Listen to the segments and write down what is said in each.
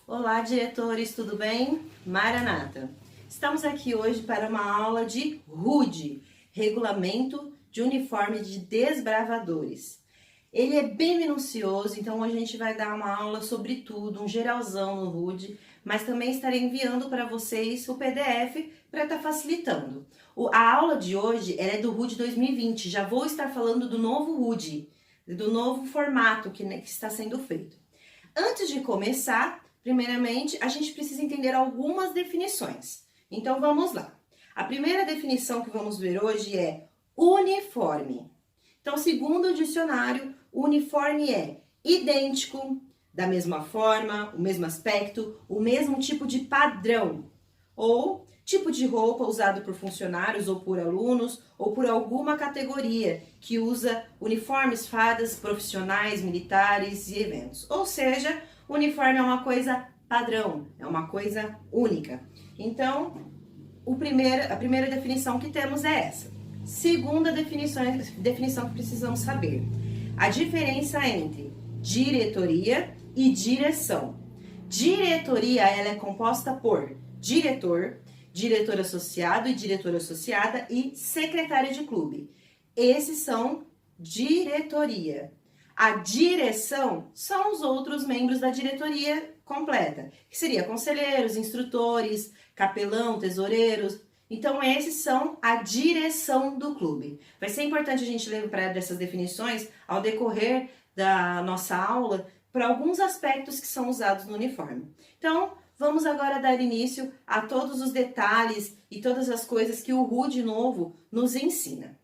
Olá, diretores, tudo bem? Maranata. Estamos aqui hoje para uma aula de RUD, Regulamento de Uniforme de Desbravadores. Ele é bem minucioso, então a gente vai dar uma aula sobre tudo, um geralzão no RUD, mas também estarei enviando para vocês o PDF para estar facilitando. A aula de hoje é do RUD 2020, já vou estar falando do novo RUD, do novo formato que está sendo feito. Antes de começar, primeiramente, a gente precisa entender algumas definições. Então, vamos lá. A primeira definição que vamos ver hoje é uniforme. Então, segundo o dicionário, uniforme é idêntico, da mesma forma, o mesmo aspecto, o mesmo tipo de padrão, ou tipo de roupa usado por funcionários ou por alunos, ou por alguma categoria que usa uniformes, fardas profissionais, militares e eventos. Ou seja, uniforme é uma coisa padrão, é uma coisa única. Então, a primeira definição que temos é essa. Segunda definição que precisamos saber. A diferença entre diretoria e direção. Diretoria, ela é composta por diretor, diretor associado e diretora associada e secretária de clube. Esses são diretoria. A direção são os outros membros da diretoria completa, que seria conselheiros, instrutores, capelão, tesoureiros. Então, esses são a direção do clube. Vai ser importante a gente lembrar dessas definições ao decorrer da nossa aula para alguns aspectos que são usados no uniforme. Então, vamos agora dar início a todos os detalhes e todas as coisas que o RUD novo nos ensina.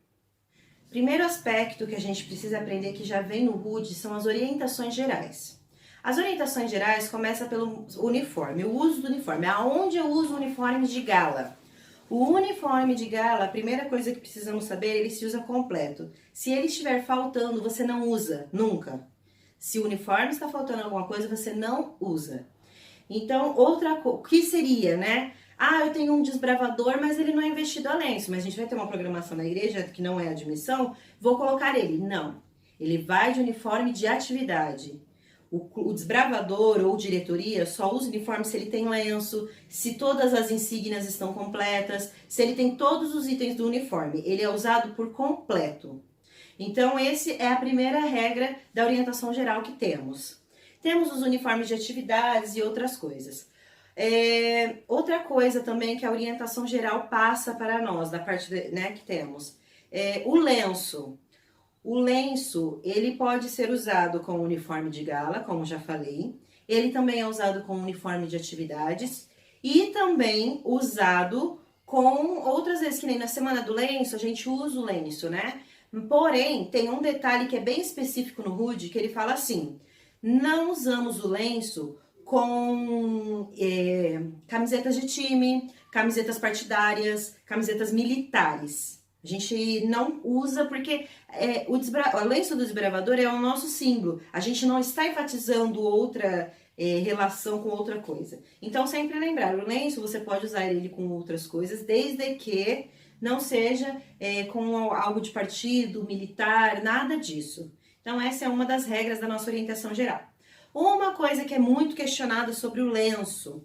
Primeiro aspecto que a gente precisa aprender que já vem no RUD são as orientações gerais. As orientações gerais começam pelo uniforme, o uso do uniforme. Aonde eu uso o uniforme de gala? O uniforme de gala, a primeira coisa que precisamos saber, ele se usa completo. Se ele estiver faltando, você não usa, nunca. Se o uniforme está faltando alguma coisa, você não usa. Então, outra coisa, o que seria, né? Ah, eu tenho um desbravador, mas ele não é investido a lenço. Mas a gente vai ter uma programação na igreja que não é admissão, vou colocar ele. Não, ele vai de uniforme de atividade. O desbravador ou diretoria só usa uniforme se ele tem lenço, se todas as insígnias estão completas, se ele tem todos os itens do uniforme. Ele é usado por completo. Então, essa é a primeira regra da orientação geral que temos. Temos os uniformes de atividades e outras coisas. Outra coisa também que a orientação geral passa para nós, da parte que temos, o lenço. O lenço, ele pode ser usado com uniforme de gala, como já falei. Ele também é usado com uniforme de atividades e também usado com outras vezes, que nem na semana do lenço, a gente usa o lenço, né? Porém, tem um detalhe que é bem específico no RUD, que ele fala assim: não usamos o lenço com camisetas de time, camisetas partidárias, camisetas militares. A gente não usa porque o lenço do desbravador é o nosso símbolo. A gente não está enfatizando outra relação com outra coisa. Então, sempre lembrar, o lenço você pode usar ele com outras coisas, desde que não seja com algo de partido, militar, nada disso. Então, essa é uma das regras da nossa orientação geral. Uma coisa que é muito questionada sobre o lenço.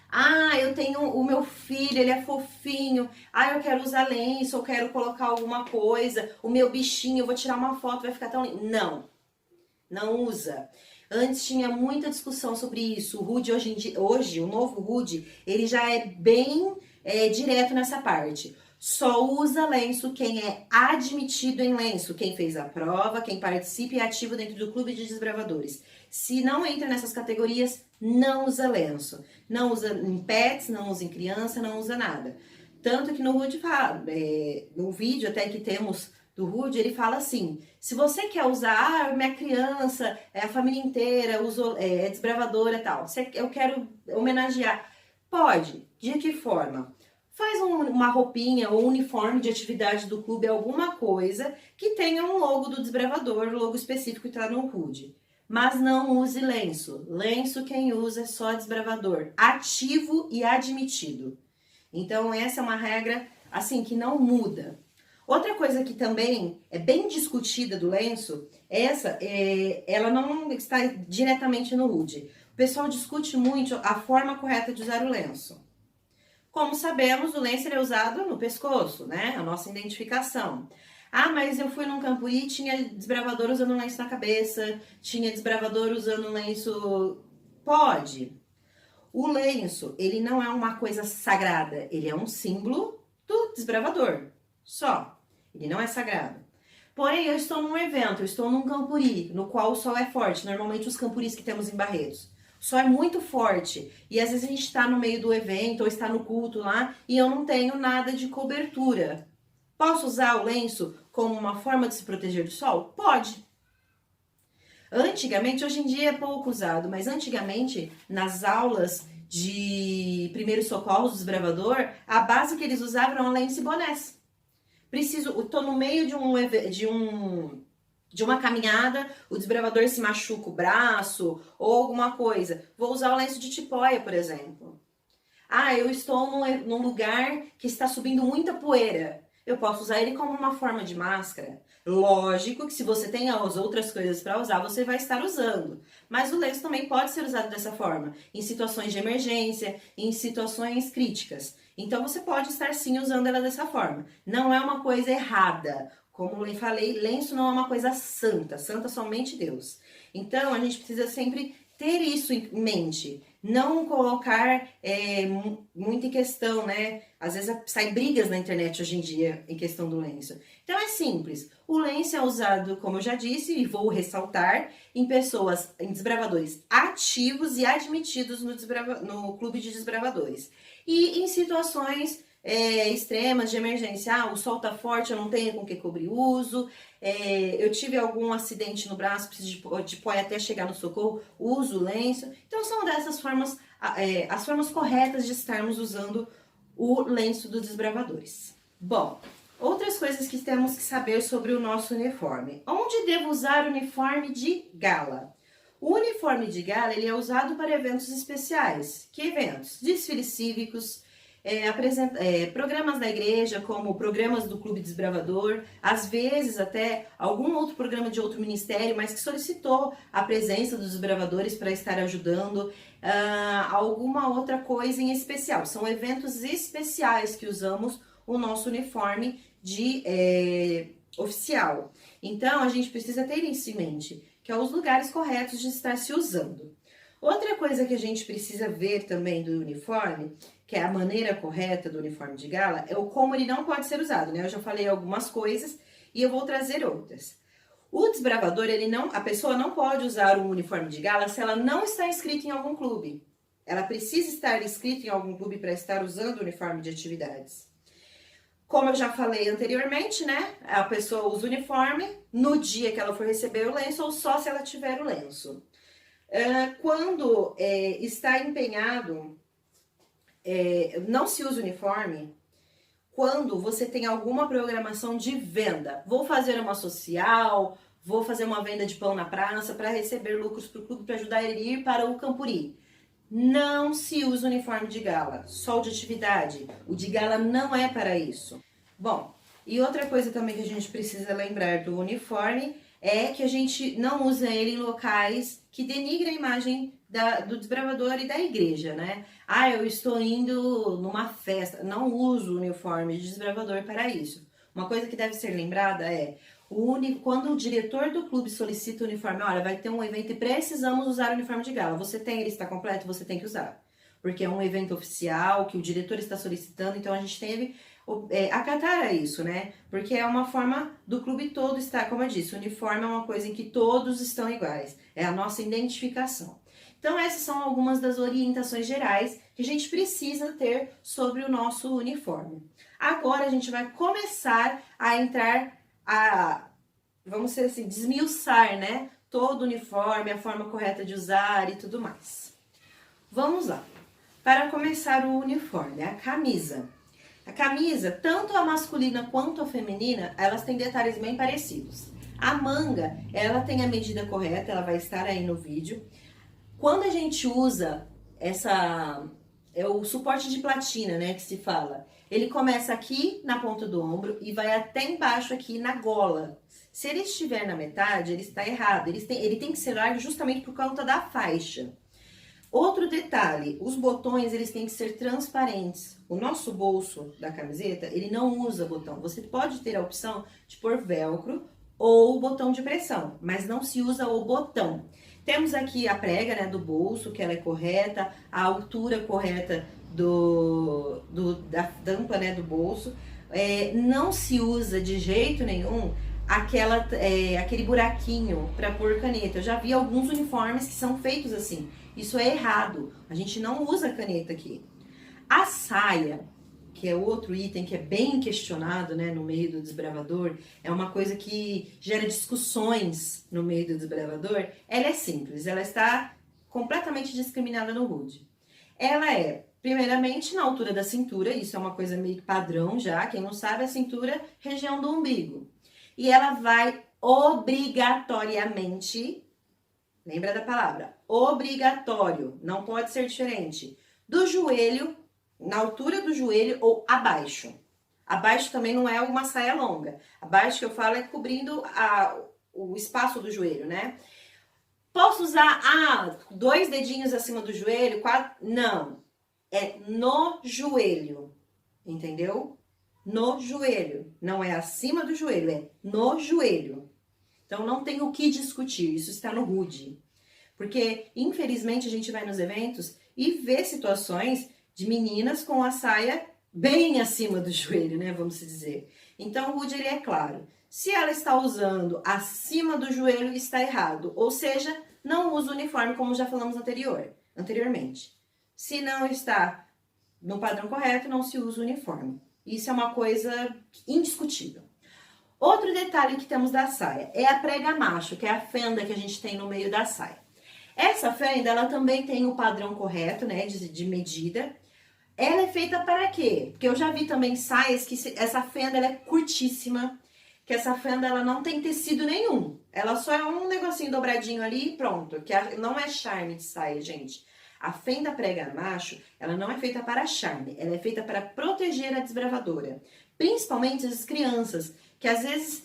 Ah, eu tenho o meu filho, ele é fofinho. Ah, eu quero usar lenço, eu quero colocar alguma coisa. O meu bichinho, eu vou tirar uma foto, vai ficar tão lindo. Não, não usa. Antes tinha muita discussão sobre isso. O RUD hoje, o novo RUD, ele já é bem direto nessa parte. Só usa lenço quem é admitido em lenço, quem fez a prova, quem participa e é ativo dentro do clube de desbravadores. Se não entra nessas categorias, não usa lenço. Não usa em pets, não usa em criança, não usa nada. Tanto que no RUD fala, no vídeo até que temos do RUD, ele fala assim: se você quer usar, minha criança, a família inteira, é desbravadora e tal, eu quero homenagear. Pode. De que forma? Faz uma roupinha ou uniforme de atividade do clube, alguma coisa que tenha um logo do desbravador, logo específico que está no RUD. Mas não use lenço. Lenço quem usa é só desbravador, ativo e admitido. Então essa é uma regra assim que não muda. Outra coisa que também é bem discutida do lenço, ela não está diretamente no RUD. O pessoal discute muito a forma correta de usar o lenço. Como sabemos, o lenço é usado no pescoço, né? A nossa identificação. Ah, mas eu fui num Cambuí e tinha desbravador usando um lenço na cabeça, tinha desbravador usando um lenço... Pode. O lenço, ele não é uma coisa sagrada, ele é um símbolo do desbravador, só. Ele não é sagrado. Porém, eu estou num evento, eu estou num Cambuí, no qual o sol é forte, normalmente os camburis que temos em Barretos. O sol é muito forte e às vezes a gente está no meio do evento ou está no culto lá e eu não tenho nada de cobertura. Posso usar o lenço como uma forma de se proteger do sol? Pode. Antigamente, hoje em dia é pouco usado, mas antigamente, nas aulas de primeiros socorros do desbravador, a base que eles usavam era lenço e bonés. Tô no meio de uma caminhada, o desbravador se machuca o braço ou alguma coisa. Vou usar o lenço de tipóia, por exemplo. Ah, eu estou num lugar que está subindo muita poeira. Eu posso usar ele como uma forma de máscara. Lógico que se você tem as outras coisas para usar, você vai estar usando. Mas o lenço também pode ser usado dessa forma, em situações de emergência, em situações críticas. Então você pode estar sim usando ela dessa forma. Não é uma coisa errada. Como eu falei, lenço não é uma coisa santa. Santa somente Deus. Então a gente precisa sempre ter isso em mente. Não colocar muito em questão, né? Às vezes saem brigas na internet hoje em dia em questão do lenço. Então é simples. O lenço é usado, como eu já disse, e vou ressaltar, em desbravadores ativos e admitidos no clube de desbravadores. E em situações extremas de emergência, o sol tá forte, eu não tenho com que cobrir uso, eu tive algum acidente no braço, preciso de pôr até chegar no socorro, uso o lenço. Então são dessas formas, as formas corretas de estarmos usando o lenço dos desbravadores. Bom, outras coisas que temos que saber sobre o nosso uniforme. Onde devo usar o uniforme de gala? O uniforme de gala ele é usado para eventos especiais. Que eventos? Desfiles cívicos, programas da igreja, como programas do Clube Desbravador, às vezes até algum outro programa de outro ministério, mas que solicitou a presença dos desbravadores para estar ajudando, alguma outra coisa em especial. São eventos especiais que usamos o nosso uniforme de oficial. Então, a gente precisa ter isso em mente, que é os lugares corretos de estar se usando. Outra coisa que a gente precisa ver também do uniforme, que é a maneira correta do uniforme de gala, é o como ele não pode ser usado, né? Eu já falei algumas coisas e eu vou trazer outras. O desbravador, a pessoa não pode usar um uniforme de gala se ela não está inscrita em algum clube. Ela precisa estar inscrita em algum clube para estar usando o uniforme de atividades. Como eu já falei anteriormente, né? A pessoa usa o uniforme no dia que ela for receber o lenço ou só se ela tiver o lenço. Quando está empenhado, não se usa uniforme quando você tem alguma programação de venda. Vou fazer uma social, vou fazer uma venda de pão na praça para receber lucros para o clube, para ajudar ele a ir para o Cambuí. Não se usa uniforme de gala, só o de atividade. O de gala não é para isso. Bom, e outra coisa também que a gente precisa lembrar do uniforme é que a gente não usa ele em locais que denigram a imagem do desbravador e da igreja, né? Eu estou indo numa festa, não uso o uniforme de desbravador para isso. Uma coisa que deve ser lembrada é, quando o diretor do clube solicita o uniforme, olha, vai ter um evento e precisamos usar o uniforme de gala. Você tem, ele está completo, você tem que usar. Porque é um evento oficial que o diretor está solicitando, então a gente teve acatar a isso, né? Porque é uma forma do clube todo estar, como eu disse, o uniforme é uma coisa em que todos estão iguais, é a nossa identificação. Então essas são algumas das orientações gerais que a gente precisa ter sobre o nosso uniforme. Agora a gente vai começar a entrar vamos dizer assim, desmiuçar, né? Todo o uniforme, a forma correta de usar e tudo mais. Vamos lá. Para começar o uniforme, a camisa. A camisa, tanto a masculina quanto a feminina, elas têm detalhes bem parecidos. A manga, ela tem a medida correta, ela vai estar aí no vídeo. Quando a gente usa o suporte de platina, né, que se fala, ele começa aqui na ponta do ombro e vai até embaixo aqui na gola. Se ele estiver na metade, ele está errado. Ele tem que ser largo justamente por conta da faixa. Outro detalhe, os botões eles têm que ser transparentes. O nosso bolso da camiseta, ele não usa botão. Você pode ter a opção de pôr velcro ou botão de pressão, mas não se usa o botão. Temos aqui a prega, né, do bolso, que ela é correta, a altura correta da tampa, né, do bolso. Não se usa de jeito nenhum aquele buraquinho para pôr caneta. Eu já vi alguns uniformes que são feitos assim. Isso é errado. A gente não usa caneta aqui. A saia, que é outro item que é bem questionado, né, no meio do desbravador, é uma coisa que gera discussões no meio do desbravador. Ela é simples, ela está completamente discriminada no hoodie. Ela é, primeiramente, na altura da cintura, isso é uma coisa meio padrão já, quem não sabe, a cintura, região do umbigo. E ela vai obrigatoriamente, lembra da palavra, obrigatório, não pode ser diferente, do joelho, na altura do joelho ou abaixo. Abaixo também não é uma saia longa. Abaixo que eu falo é cobrindo o espaço do joelho, né? Posso usar 2 dedinhos acima do joelho? 4? Não. É no joelho, entendeu? No joelho. Não é acima do joelho, é no joelho. Então não tem o que discutir, isso está no hoodie. Porque, infelizmente, a gente vai nos eventos e vê situações de meninas com a saia bem acima do joelho, né, vamos dizer. Então, o hoodie, ele é claro. Se ela está usando acima do joelho, está errado. Ou seja, não usa o uniforme, como já falamos anteriormente. Se não está no padrão correto, não se usa o uniforme. Isso é uma coisa indiscutível. Outro detalhe que temos da saia é a prega macho, que é a fenda que a gente tem no meio da saia. Essa fenda, ela também tem o padrão correto, né, de medida. Ela é feita para quê? Porque eu já vi também saias que essa fenda ela é curtíssima, que essa fenda ela não tem tecido nenhum. Ela só é um negocinho dobradinho ali e pronto, que não é charme de saia, gente. A fenda prega macho, ela não é feita para charme, ela é feita para proteger a desbravadora. Principalmente as crianças, que às vezes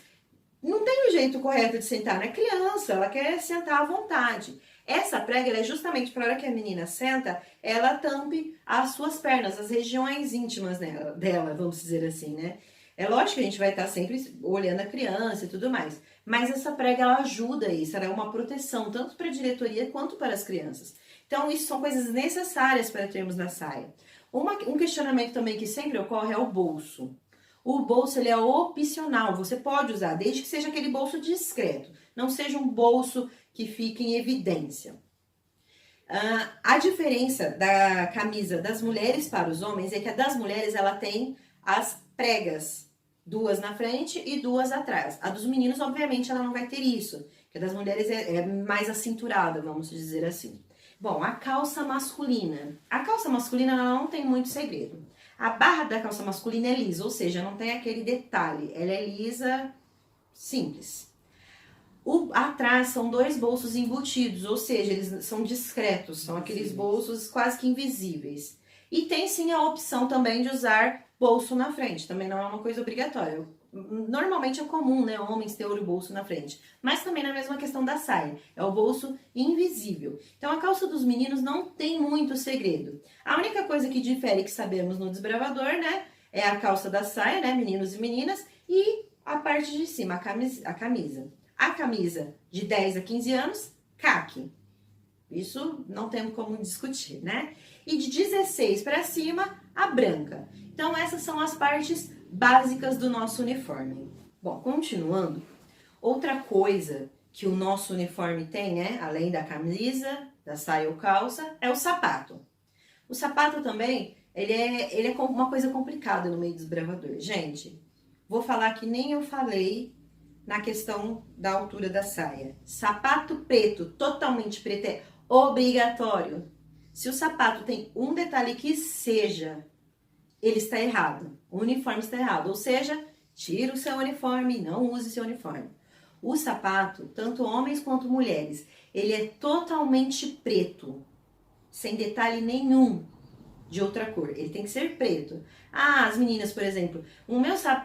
não tem o jeito correto de sentar, né? Criança, ela quer sentar à vontade. Essa prega ela é justamente para a hora que a menina senta, ela tampe as suas pernas, as regiões íntimas dela, vamos dizer assim, né? É lógico que a gente vai estar sempre olhando a criança e tudo mais, mas essa prega ela ajuda isso, ela é uma proteção tanto para a diretoria quanto para as crianças. Então, isso são coisas necessárias para termos na saia. Um questionamento também que sempre ocorre é o bolso. O bolso ele é opcional, você pode usar, desde que seja aquele bolso discreto, não seja um bolso que fique em evidência. A diferença da camisa das mulheres para os homens é que a das mulheres ela tem as pregas, 2 na frente e 2 atrás. A dos meninos, obviamente, ela não vai ter isso, porque a das mulheres é mais acinturada, vamos dizer assim. Bom, a calça masculina. A calça masculina ela não tem muito segredo. A barra da calça masculina é lisa, ou seja, não tem aquele detalhe. Ela é lisa, simples. Atrás são 2 bolsos embutidos, ou seja, eles são discretos, são aqueles bolsos quase que invisíveis. E tem sim a opção também de usar bolso na frente, também não é uma coisa obrigatória. Normalmente é comum, né, homens ter o bolso na frente, mas também na mesma questão da saia, é o bolso invisível. Então a calça dos meninos não tem muito segredo. A única coisa que difere, que sabemos no desbravador, né, é a calça da saia, né, meninos e meninas, e a parte de cima, a camisa. A camisa de 10 a 15 anos, caque. Isso não temos como discutir, né? E de 16 para cima, a branca. Então, essas são as partes básicas do nosso uniforme. Bom, continuando, outra coisa que o nosso uniforme tem, né? Além da camisa, da saia ou calça, é o sapato. O sapato também, ele é uma coisa complicada no meio do desbravador. Gente, vou falar que nem eu falei na questão da altura da saia. Sapato preto, totalmente preto, é obrigatório. Se o sapato tem um detalhe que seja, ele está errado. O uniforme está errado. Ou seja, tira o seu uniforme, não use o seu uniforme. O sapato, tanto homens quanto mulheres, ele é totalmente preto, sem detalhe nenhum de outra cor. Ele tem que ser preto. As meninas, por exemplo,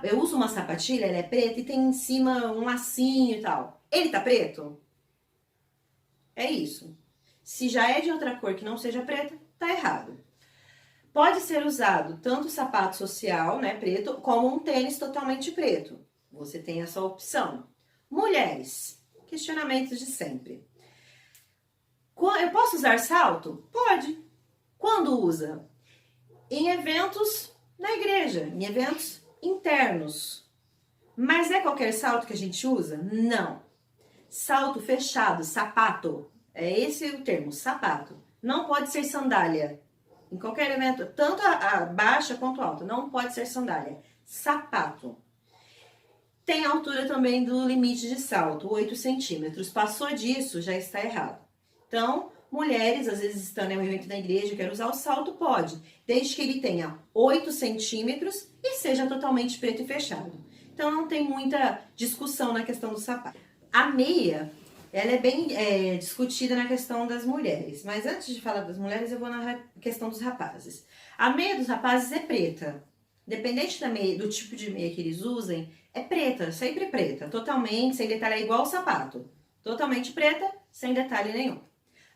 eu uso uma sapatilha, ela é preta e tem em cima um lacinho e tal. Ele tá preto? É isso. Se já é de outra cor que não seja preta, tá errado. Pode ser usado tanto o sapato social, né, preto, como um tênis totalmente preto. Você tem essa opção. Mulheres, questionamentos de sempre. Eu posso usar salto? Pode. Quando usa? Em eventos na igreja, em eventos internos. Mas é qualquer salto que a gente usa? Não. Salto fechado, sapato. É esse o termo, sapato. Não pode ser sandália. Em qualquer evento, tanto a baixa quanto a alta, não pode ser sandália. Sapato. Tem a altura também do limite de salto, 8 centímetros. Passou disso, já está errado. Então, mulheres, às vezes estão em um evento da igreja, quer usar o salto, pode. Desde que ele tenha 8 centímetros e seja totalmente preto e fechado. Então, não tem muita discussão na questão do sapato. A meia, ela é bem discutida na questão das mulheres. Mas antes de falar das mulheres, eu vou na questão dos rapazes. A meia dos rapazes é preta. Dependente da meia, do tipo de meia que eles usem, é preta, sempre preta. Totalmente, sem detalhe, é igual ao sapato. Totalmente preta, sem detalhe nenhum.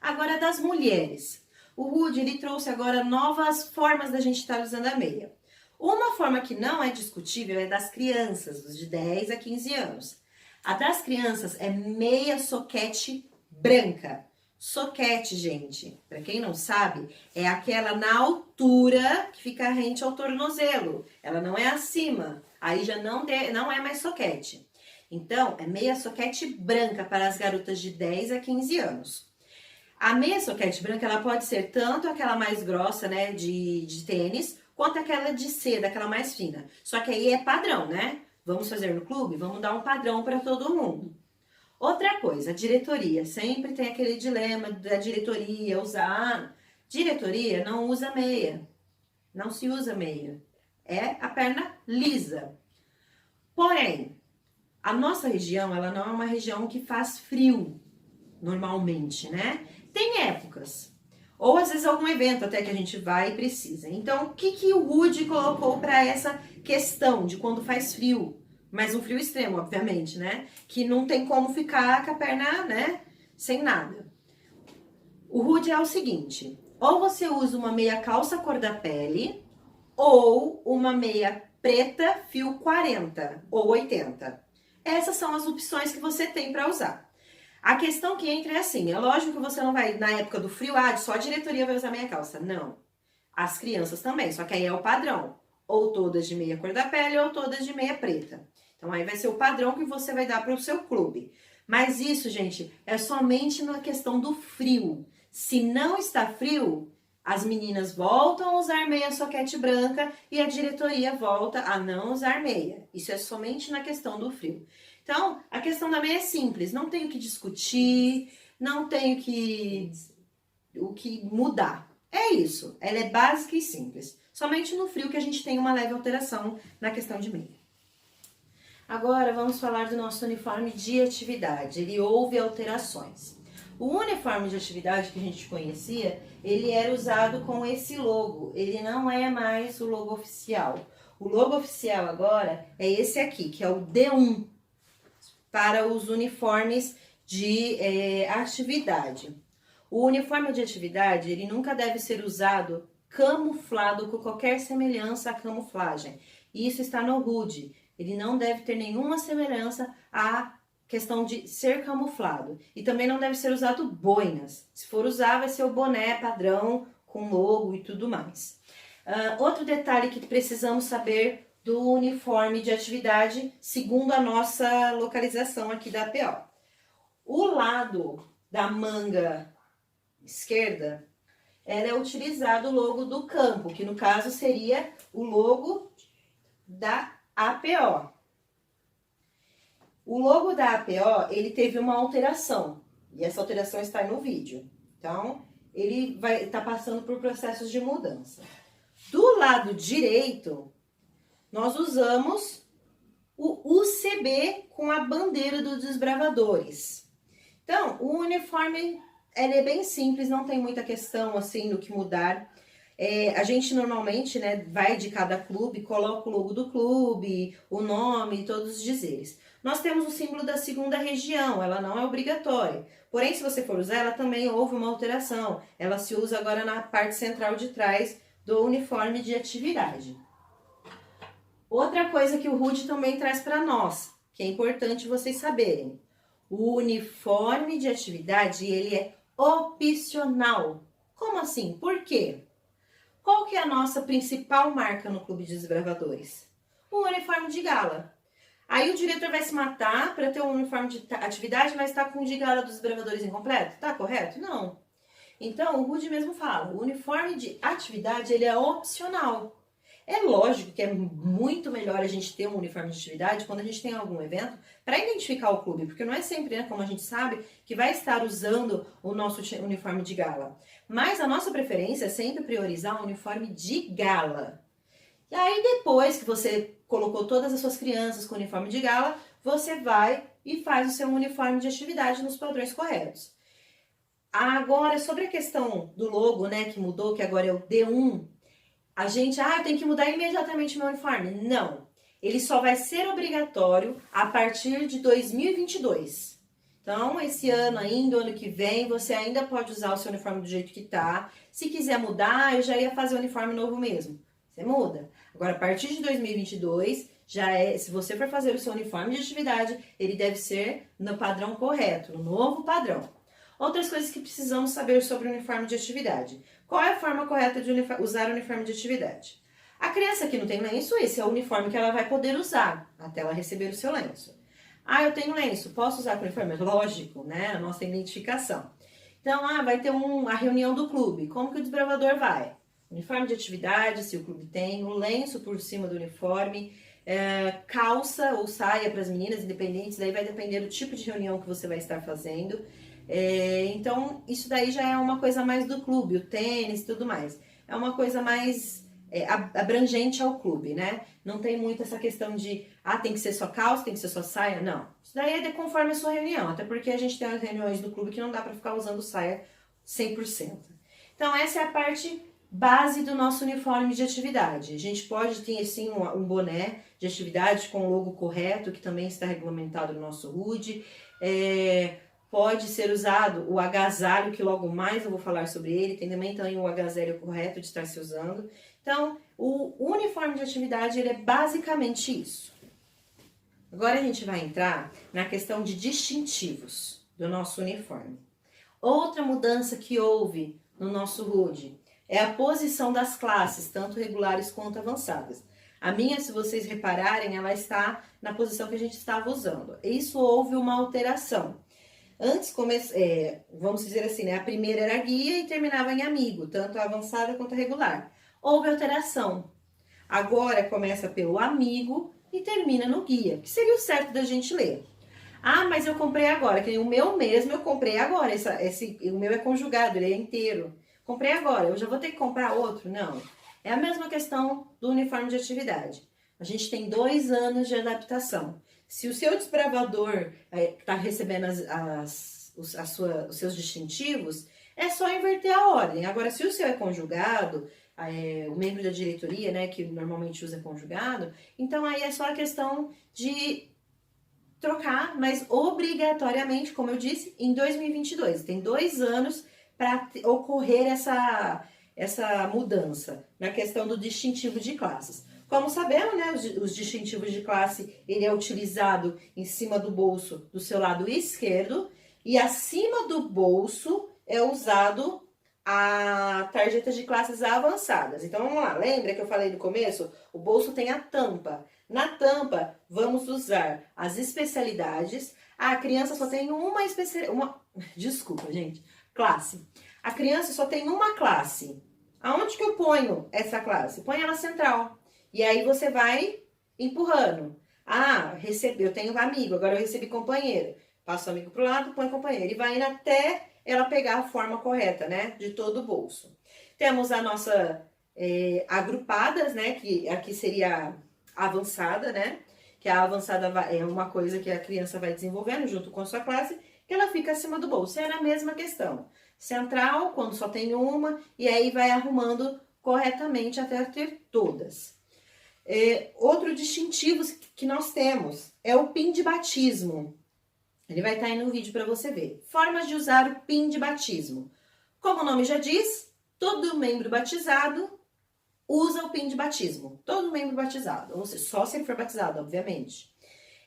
Agora, das mulheres. O Rude, ele trouxe agora novas formas da gente estar usando a meia. Uma forma que não é discutível é das crianças, dos de 10 a 15 anos. A das crianças é meia soquete branca. Soquete, gente, para quem não sabe, é aquela na altura que fica rente ao tornozelo. Ela não é acima, aí já não é mais soquete. Então, é meia soquete branca para as garotas de 10 a 15 anos. A meia soquete branca, ela pode ser tanto aquela mais grossa, né, de tênis, quanto aquela de seda, aquela mais fina. Só que aí é padrão, né? Vamos fazer no clube? Vamos dar um padrão para todo mundo. Outra coisa, a diretoria. Sempre tem aquele dilema da diretoria usar. Diretoria não usa meia. Não se usa meia. É a perna lisa. Porém, a nossa região, ela não é uma região que faz frio, normalmente, né? Tem épocas. Ou às vezes algum evento até que a gente vai e precisa. Então, o que o Rude colocou para essa questão de quando faz frio? Mas um frio extremo, obviamente, né? Que não tem como ficar com a perna, né? Sem nada. O Rude é o seguinte. Ou você usa uma meia calça cor da pele, ou uma meia preta fio 40 ou 80. Essas são as opções que você tem para usar. A questão que entra é assim, é lógico que você não vai, na época do frio, só a diretoria vai usar meia calça. Não. As crianças também, só que aí é o padrão. Ou todas de meia cor da pele, ou todas de meia preta. Então, aí vai ser o padrão que você vai dar para o seu clube. Mas isso, gente, é somente na questão do frio. Se não está frio, as meninas voltam a usar meia soquete branca e a diretoria volta a não usar meia. Isso é somente na questão do frio. Então, a questão da meia é simples. Não tenho que discutir, não tenho o que mudar. É isso. Ela é básica e simples. Somente no frio que a gente tem uma leve alteração na questão de meia. Agora vamos falar do nosso uniforme de atividade. Ele houve alterações. O uniforme de atividade que a gente conhecia, ele era usado com esse logo. Ele não é mais o logo oficial. O logo oficial agora é esse aqui, que é o D1, para os uniformes de atividade. O uniforme de atividade, ele nunca deve ser usado camuflado com qualquer semelhança à camuflagem. Isso está no Rude. Ele não deve ter nenhuma semelhança à questão de ser camuflado. E também não deve ser usado boinas. Se for usar, vai ser o boné padrão, com logo e tudo mais. Outro detalhe que precisamos saber do uniforme de atividade, segundo a nossa localização aqui da APO. O lado da manga esquerda, ela é utilizado o logo do campo, que no caso seria o logo da APO. O logo da APO, ele teve uma alteração, e essa alteração está no vídeo. Então, ele vai estar passando por processos de mudança. Do lado direito, nós usamos o UCB com a bandeira dos desbravadores. Então, o uniforme, ele é bem simples, não tem muita questão assim no que mudar. A gente normalmente, né, vai de cada clube, coloca o logo do clube, o nome, todos os dizeres. Nós temos o símbolo da segunda região, ela não é obrigatória. Porém, se você for usar, ela também houve uma alteração. Ela se usa agora na parte central de trás do uniforme de atividade. Outra coisa que o RUD também traz para nós, que é importante vocês saberem. O uniforme de atividade, ele é opcional. Como assim? Por quê? Qual que é a nossa principal marca no Clube de Desbravadores? O uniforme de gala. Aí o diretor vai se matar para ter um uniforme de atividade, mas está com o de gala dos desbravadores incompleto? Tá correto? Não. Então, o RUD mesmo fala, o uniforme de atividade, ele é opcional. É lógico que é muito melhor a gente ter um uniforme de atividade quando a gente tem algum evento para identificar o clube, porque não é sempre, né, como a gente sabe, que vai estar usando o nosso uniforme de gala. Mas a nossa preferência é sempre priorizar o uniforme de gala. E aí depois que você colocou todas as suas crianças com o uniforme de gala, você vai e faz o seu uniforme de atividade nos padrões corretos. Agora, sobre a questão do logo, né, que mudou, que agora é o D1, a gente, tem que mudar imediatamente o meu uniforme. Não, ele só vai ser obrigatório a partir de 2022. Então, esse ano ainda, ano que vem, você ainda pode usar o seu uniforme do jeito que tá. Se quiser mudar, eu já ia fazer o uniforme novo mesmo. Você muda. Agora, a partir de 2022, se você for fazer o seu uniforme de atividade, ele deve ser no padrão correto, no novo padrão. Outras coisas que precisamos saber sobre o uniforme de atividade. Qual é a forma correta de usar o uniforme de atividade? A criança que não tem lenço, esse é o uniforme que ela vai poder usar até ela receber o seu lenço. Eu tenho lenço, posso usar com o uniforme? Lógico, né? A nossa identificação. Então, vai ter a reunião do clube. Como que o desbravador vai? Uniforme de atividade, se o clube tem, o lenço por cima do uniforme, calça ou saia para as meninas independentes, daí vai depender do tipo de reunião que você vai estar fazendo. Então, isso daí já é uma coisa mais do clube, o tênis e tudo mais. É uma coisa mais abrangente ao clube, né? Não tem muito essa questão de, tem que ser só calça, tem que ser só saia, não. Isso daí é de conforme a sua reunião, até porque a gente tem as reuniões do clube que não dá para ficar usando saia 100%. Então, essa é a parte base do nosso uniforme de atividade. A gente pode ter, sim, um boné de atividade com o logo correto, que também está regulamentado no nosso RUD. Pode ser usado o agasalho, que logo mais eu vou falar sobre ele, tem também o agasalho correto de estar se usando. Então, o uniforme de atividade, ele é basicamente isso. Agora a gente vai entrar na questão de distintivos do nosso uniforme. Outra mudança que houve no nosso RUD é a posição das classes, tanto regulares quanto avançadas. A minha, se vocês repararem, ela está na posição que a gente estava usando. Isso houve uma alteração. Antes, vamos dizer assim, né? A primeira era guia e terminava em amigo, tanto a avançada quanto a regular. Houve alteração. Agora começa pelo amigo e termina no guia, que seria o certo da gente ler. Mas eu comprei agora, que o meu mesmo eu comprei agora. O meu é conjugado, ele é inteiro. Comprei agora, eu já vou ter que comprar outro? Não. É a mesma questão do uniforme de atividade. A gente tem 2 anos de adaptação. Se o seu desbravador está recebendo os seus distintivos, é só inverter a ordem. Agora, se o seu é conjugado, o membro da diretoria, né, que normalmente usa conjugado, então aí é só a questão de trocar, mas obrigatoriamente, como eu disse, em 2022. Tem 2 anos para ocorrer essa mudança na questão do distintivo de classes. Como sabemos, né, os distintivos de classe, ele é utilizado em cima do bolso do seu lado esquerdo e acima do bolso é usado a tarjeta de classes avançadas. Então, vamos lá, lembra que eu falei no começo? O bolso tem a tampa. Na tampa, vamos usar as especialidades. A criança só tem uma especialidade. Desculpa, gente. Classe. A criança só tem uma classe. Aonde que eu ponho essa classe? Põe ela central. E aí você vai empurrando. Eu tenho amigo, agora eu recebi companheiro. Passo o amigo pro lado, põe companheiro. E vai indo até ela pegar a forma correta, né? De todo o bolso. Temos a nossa agrupadas, né? Que aqui seria a avançada, né? Que a avançada é uma coisa que a criança vai desenvolvendo junto com a sua classe, que ela fica acima do bolso. É a mesma questão. Central, quando só tem uma, e aí vai arrumando corretamente até ter todas. Outro distintivo que nós temos é o PIN de batismo. Ele vai estar aí no vídeo para você ver. Formas de usar o PIN de batismo. Como o nome já diz, todo membro batizado usa o PIN de batismo. Todo membro batizado, ou seja, só se ele for batizado, obviamente.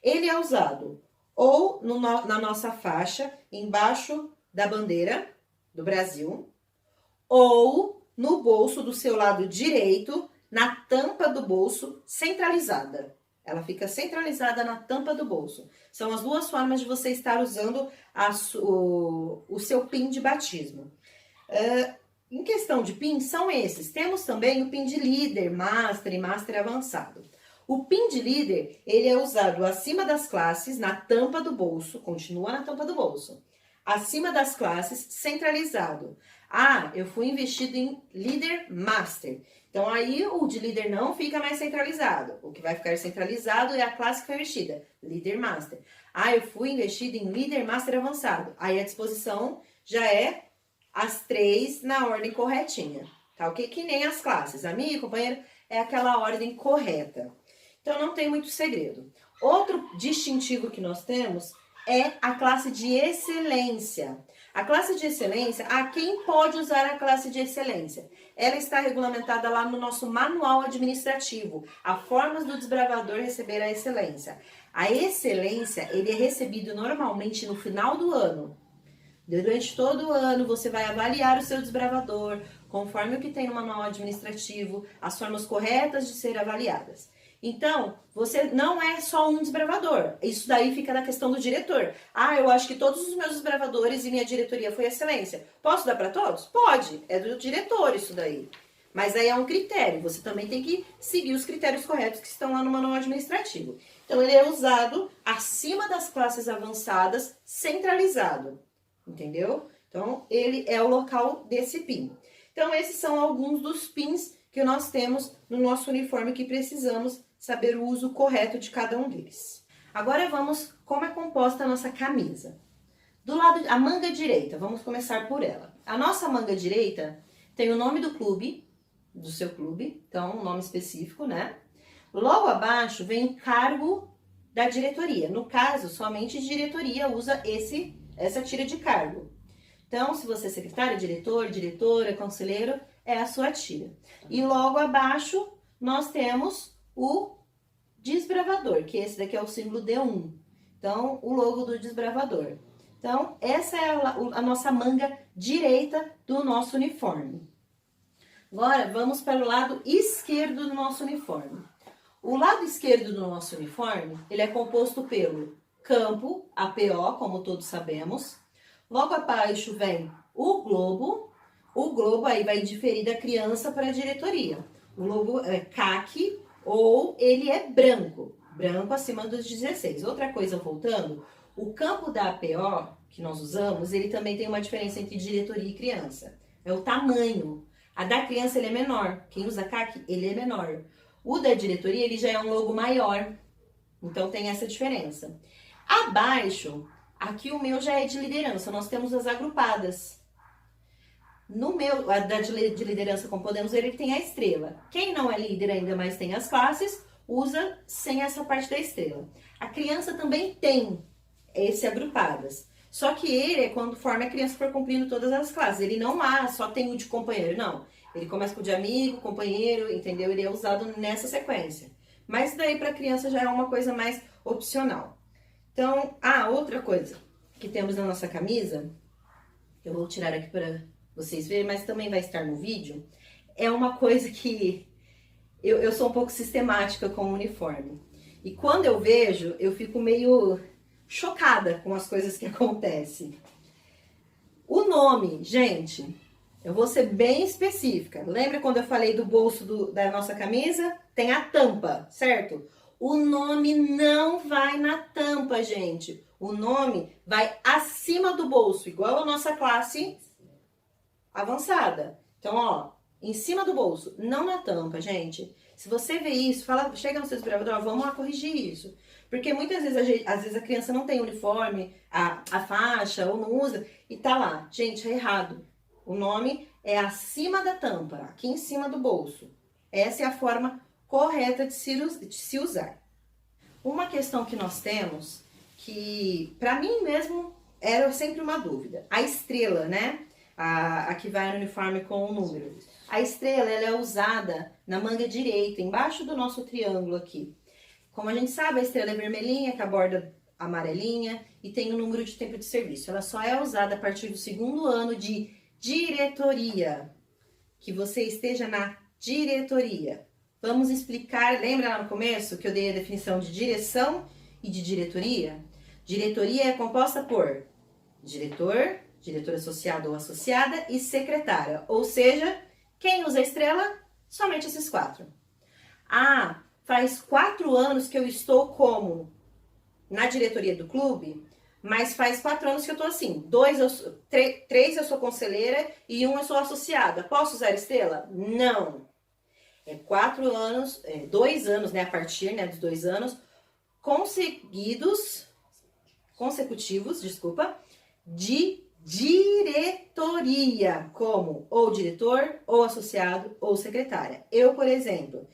Ele é usado ou na nossa faixa, embaixo da bandeira do Brasil, ou no bolso do seu lado direito, na tampa do bolso, centralizada. Ela fica centralizada na tampa do bolso. São as duas formas de você estar usando o seu PIN de batismo. Em questão de PIN, são esses. Temos também o PIN de líder, master e master avançado. O PIN de líder, ele é usado acima das classes, na tampa do bolso, continua na tampa do bolso. Acima das classes, centralizado. Ah, eu fui investido em líder master. Então, aí o de líder não fica mais centralizado. O que vai ficar centralizado é a classe que foi investida, líder master. Ah, eu fui investido em líder master avançado. Aí a disposição já é as 3 na ordem corretinha, tá ok? Que nem as classes, amigo, companheiro, é aquela ordem correta. Então, não tem muito segredo. Outro distintivo que nós temos é a classe de excelência. A classe de excelência, quem pode usar a classe de excelência? Ela está regulamentada lá no nosso manual administrativo, a formas do desbravador receber a excelência. A excelência, ele é recebido normalmente no final do ano. Durante todo o ano, você vai avaliar o seu desbravador, conforme o que tem no manual administrativo, as formas corretas de ser avaliadas. Então, você não é só um desbravador. Isso daí fica na questão do diretor. Eu acho que todos os meus desbravadores e minha diretoria foi excelência. Posso dar para todos? Pode. É do diretor isso daí. Mas aí é um critério. Você também tem que seguir os critérios corretos que estão lá no manual administrativo. Então, ele é usado acima das classes avançadas, centralizado. Entendeu? Então, ele é o local desse PIN. Então, esses são alguns dos PINs que nós temos no nosso uniforme que precisamos saber o uso correto de cada um deles. Agora vamos como é composta a nossa camisa. Do lado, a manga direita, vamos começar por ela. A nossa manga direita tem o nome do clube, do seu clube, então um nome específico, né? Logo abaixo vem o cargo da diretoria. No caso, somente diretoria usa essa tira de cargo. Então, se você é secretário, diretor, diretora, conselheiro, é a sua tira. E logo abaixo, nós temos o desbravador, que esse daqui é o símbolo D1. Então, o logo do desbravador. Então, essa é a nossa manga direita do nosso uniforme. Agora, vamos para o lado esquerdo do nosso uniforme. O lado esquerdo do nosso uniforme, ele é composto pelo campo, APO, como todos sabemos. Logo abaixo vem o globo. O globo aí vai diferir da criança para a diretoria. O logo é CAC ou ele é branco. Branco acima dos 16. Outra coisa, voltando, o campo da APO que nós usamos, ele também tem uma diferença entre diretoria e criança. É o tamanho. A da criança, ele é menor. Quem usa CAC, ele é menor. O da diretoria, ele já é um logo maior. Então, tem essa diferença. Abaixo, aqui o meu já é de liderança. Nós temos as agrupadas. No meu, de liderança, como podemos ver, ele tem a estrela. Quem não é líder ainda, mas tem as classes, usa sem essa parte da estrela. A criança também tem esse agrupadas. Só que ele é conforme a criança for cumprindo todas as classes. Ele não só tem o de companheiro, não. Ele começa com o de amigo, companheiro, entendeu? Ele é usado nessa sequência. Mas daí para criança já é uma coisa mais opcional. Então, outra coisa que temos na nossa camisa, eu vou tirar aqui para vocês verem, mas também vai estar no vídeo, é uma coisa que eu sou um pouco sistemática com o uniforme. E quando eu vejo, eu fico meio chocada com as coisas que acontecem. O nome, gente, eu vou ser bem específica. Lembra quando eu falei do bolso da nossa camisa? Tem a tampa, certo? O nome não vai na tampa, gente. O nome vai acima do bolso, igual a nossa classe avançada. Então, ó, em cima do bolso, não na tampa, gente. Se você vê isso, chega no seu desbravador, vamos lá corrigir isso. Porque muitas vezes, às vezes a criança não tem uniforme, a faixa, ou não usa, e tá lá. Gente, é errado. O nome é acima da tampa, aqui em cima do bolso. Essa é a forma correta de se usar. Uma questão que nós temos, que para mim mesmo era sempre uma dúvida. A estrela, né? A que vai no uniforme com o número. A estrela, ela é usada na manga direita, embaixo do nosso triângulo aqui. Como a gente sabe, a estrela é vermelhinha, com a borda amarelinha e tem o número de tempo de serviço. Ela só é usada a partir do 2º ano de diretoria. Que você esteja na diretoria. Vamos explicar, lembra lá no começo que eu dei a definição de direção e de diretoria? Diretoria é composta por diretor, diretor associado ou associada e secretária. Ou seja, quem usa a estrela? Somente esses 4. Ah, faz 4 anos que eu estou como na diretoria do clube, mas faz 4 anos que eu tô assim. 3 eu sou conselheira e 1 eu sou associada. Posso usar estrela? Não. É 4 anos, 2 anos, né, a partir, né, dos 2 anos, consecutivos, de diretoria, como ou diretor, ou associado, ou secretária. Eu, por exemplo,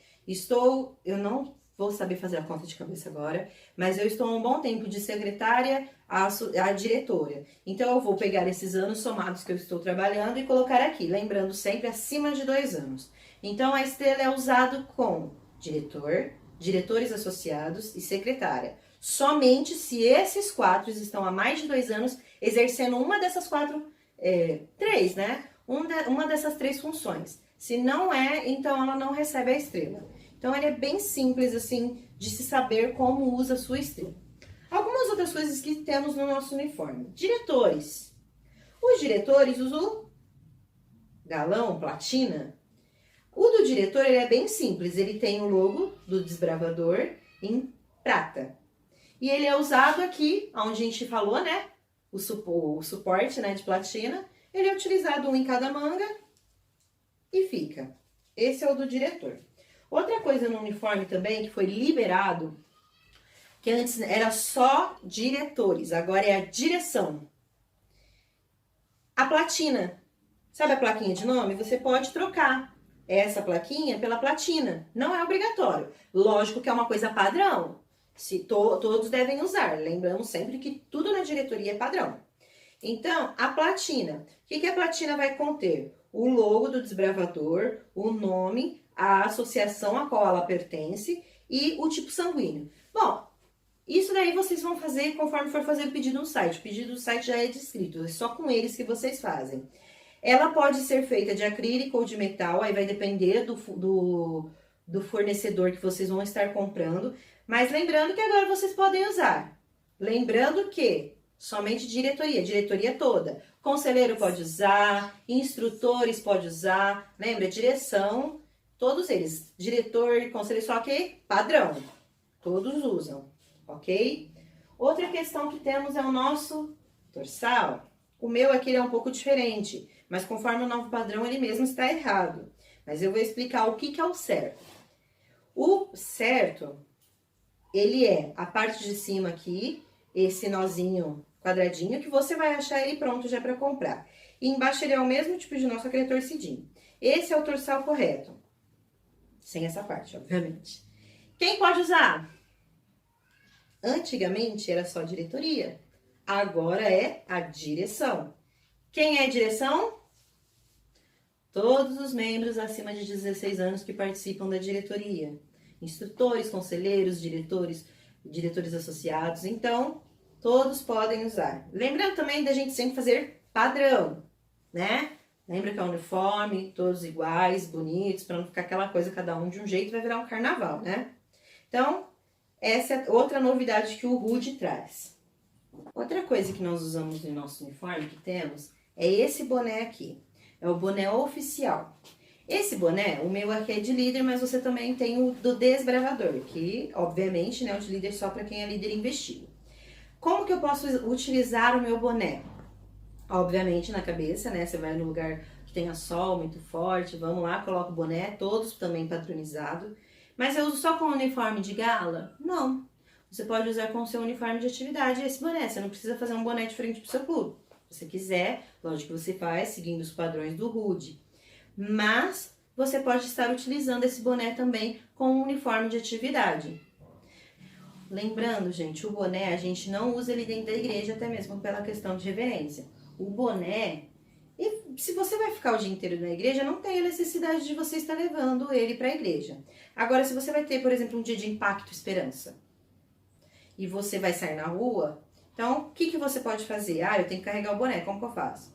eu não vou saber fazer a conta de cabeça agora, mas eu estou um bom tempo de secretária a diretora. Então, eu vou pegar esses anos somados que eu estou trabalhando e colocar aqui, lembrando sempre acima de 2 anos. Então, a estrela é usada com diretor, diretores associados e secretária. Somente se esses 4 estão há mais de 2 anos exercendo uma dessas 3, né? Uma dessas 3 funções. Se não é, então ela não recebe a estrela. Então, ele é bem simples, assim, de se saber como usa a sua estrela. Algumas outras coisas que temos no nosso uniforme. Diretores. Os diretores usam galão, platina. O do diretor, ele é bem simples. Ele tem o logo do desbravador em prata. E ele é usado aqui, onde a gente falou, né? O suporte, né, de platina. Ele é utilizado um em cada manga e fica. Esse é o do diretor. Outra coisa no uniforme também que foi liberado, que antes era só diretores, agora é a direção. A platina. Sabe a plaquinha de nome? Você pode trocar essa plaquinha pela platina. Não é obrigatório. Lógico que é uma coisa padrão. Todos devem usar. Lembramos sempre que tudo na diretoria é padrão. Então, a platina. O que a platina vai conter? O logo do desbravador, o nome, a associação a qual ela pertence e o tipo sanguíneo. Bom, isso daí vocês vão fazer conforme for fazer o pedido no site. O pedido no site já é descrito, é só com eles que vocês fazem. Ela pode ser feita de acrílico ou de metal, aí vai depender do fornecedor que vocês vão estar comprando. Mas lembrando que agora vocês podem usar. Lembrando que somente diretoria toda. Conselheiro pode usar, instrutores pode usar, lembra? Direção, todos eles. Diretor, conselheiro, só que padrão. Todos usam, ok? Outra questão que temos é o nosso dorsal. O meu aqui é um pouco diferente, mas conforme o novo padrão, ele mesmo está errado. Mas eu vou explicar o que é o certo. O certo, ele é a parte de cima aqui, esse nozinho quadradinho, que você vai achar ele pronto já para comprar. E embaixo ele é o mesmo tipo de nó, só que ele é torcidinho. Esse é o dorsal correto. Sem essa parte, obviamente. Quem pode usar? Antigamente era só diretoria. Agora é a direção. Quem é a direção? Todos os membros acima de 16 anos que participam da diretoria. Instrutores, conselheiros, diretores associados. Então, todos podem usar. Lembrando também da gente sempre fazer padrão, né? Lembra que é uniforme, todos iguais, bonitos, para não ficar aquela coisa, cada um de um jeito, vai virar um carnaval, né? Então, essa é outra novidade que o Rude traz. Outra coisa que nós usamos no nosso uniforme, que temos, é esse boné aqui. É o boné oficial. Esse boné, o meu aqui é de líder, mas você também tem o do desbravador, que, obviamente, né, o de líder só para quem é líder investido. Como que eu posso utilizar o meu boné? Obviamente na cabeça, né? Você vai no lugar que tenha sol muito forte, vamos lá, coloca o boné, todos também padronizado. Mas eu uso só com o uniforme de gala? Não. Você pode usar com o seu uniforme de atividade esse boné. Você não precisa fazer um boné diferente pro seu clube. Se você quiser, lógico que você faz, seguindo os padrões do Rude. Mas você pode estar utilizando esse boné também com um uniforme de atividade. Lembrando, gente, o boné a gente não usa ele dentro da igreja, até mesmo pela questão de reverência. O boné, e se você vai ficar o dia inteiro na igreja, não tem a necessidade de você estar levando ele para a igreja. Agora, se você vai ter, por exemplo, um dia de impacto esperança, e você vai sair na rua, então, o que você pode fazer? Ah, eu tenho que carregar o boné, como que eu faço?